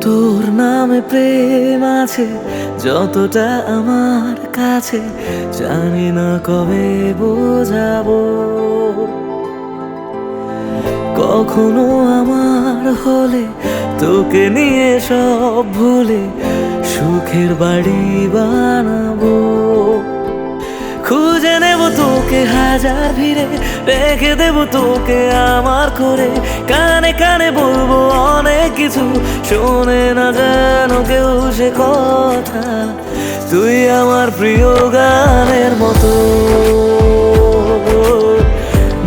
তোর নামে প্রেম আছে যতটা আমার কাছে, জানি না কবে বোঝাবো। কখনো আমার হলে তোকে নিয়ে সব ভুলে সুখের বাড়ি বানাবো। খুঁজে নেব তোকে হাজার ভিড়ে, রেখে দেব তোকে আমার করে। কানে কানে বলবো অনেক কিছু, শোনে না যেন কেউ সে কথা। তুই আমার প্রিয় গানের মতো,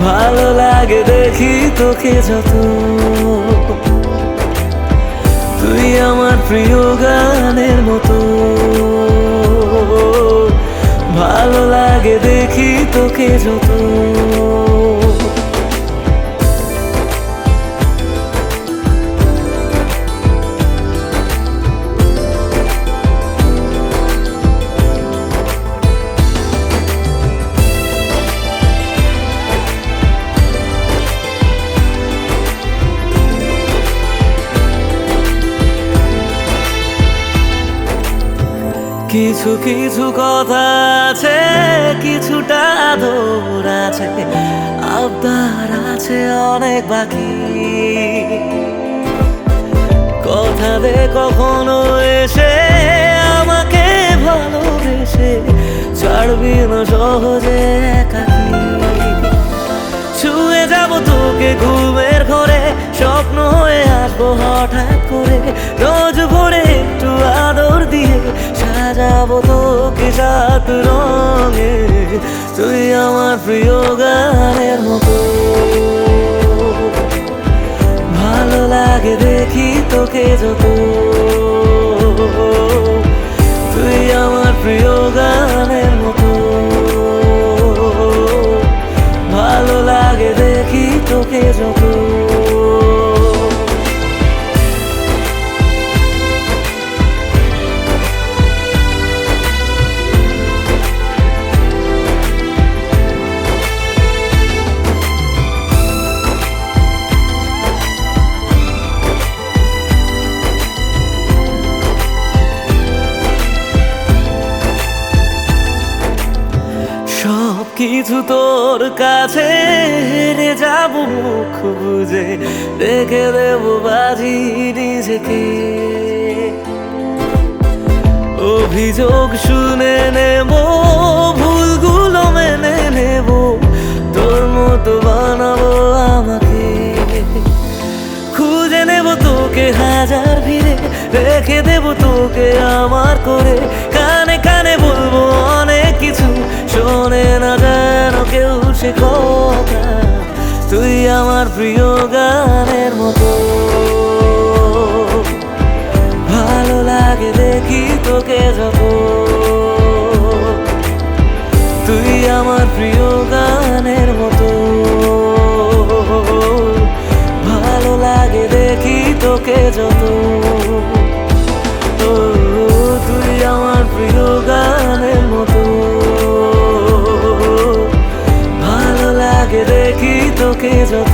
ভালো লাগে দেখি তোকে যত। তুই আমার প্রিয় গানের মতো, ভালো লাগে দেখি তোকে যত। কিছু কিছু কথা আছে, কিছুটা আদর আছে, আবদার আছে অনেক বাকি। কথা দে কখনো এসে আমাকে ভালোবেসে, ছাড়বি না সহজে একাকি। ছুঁয়ে যাব তোকে ঘুমের ঘরে, স্বপ্ন হয়ে আসবো হঠাৎ করে। রোজ ভোরে একটু আদর দিয়ে সাজাবো তোকে সাত রঙে। তুই আমার প্রিয় গানের মতো, ভালো লাগে দেখি তোকে যত। তুই আমার প্রিয় গানের মতো, ভালো লাগে দেখি তোকে যত। সব কিছু তোর কাছে হেরে যাব মুখ বুঝে, রেখে দেব বাজি নিজেকে। অভিযোগ শুনে নেব, ভুলগুলো মেনে নেব, তোর মতো বানাবো আমাকে। খুঁজে নেব তোকে হাজার ভিড়ে, রেখে দেব তোকে আমার করে। কানে কানে বলবো অনেক কিছু, শোনে না যেন কেউ সে কথা। তুই আমার প্রিয় গানের মতো, ভালো লাগে দেখি তোকে যত। তুই আমার প্রিয় গানের মতো, ভালো লাগে দেখি তোকে যত। তুই আমার প্রিয় গানের মতো, ভালো লাগে দেখি তোকে যত।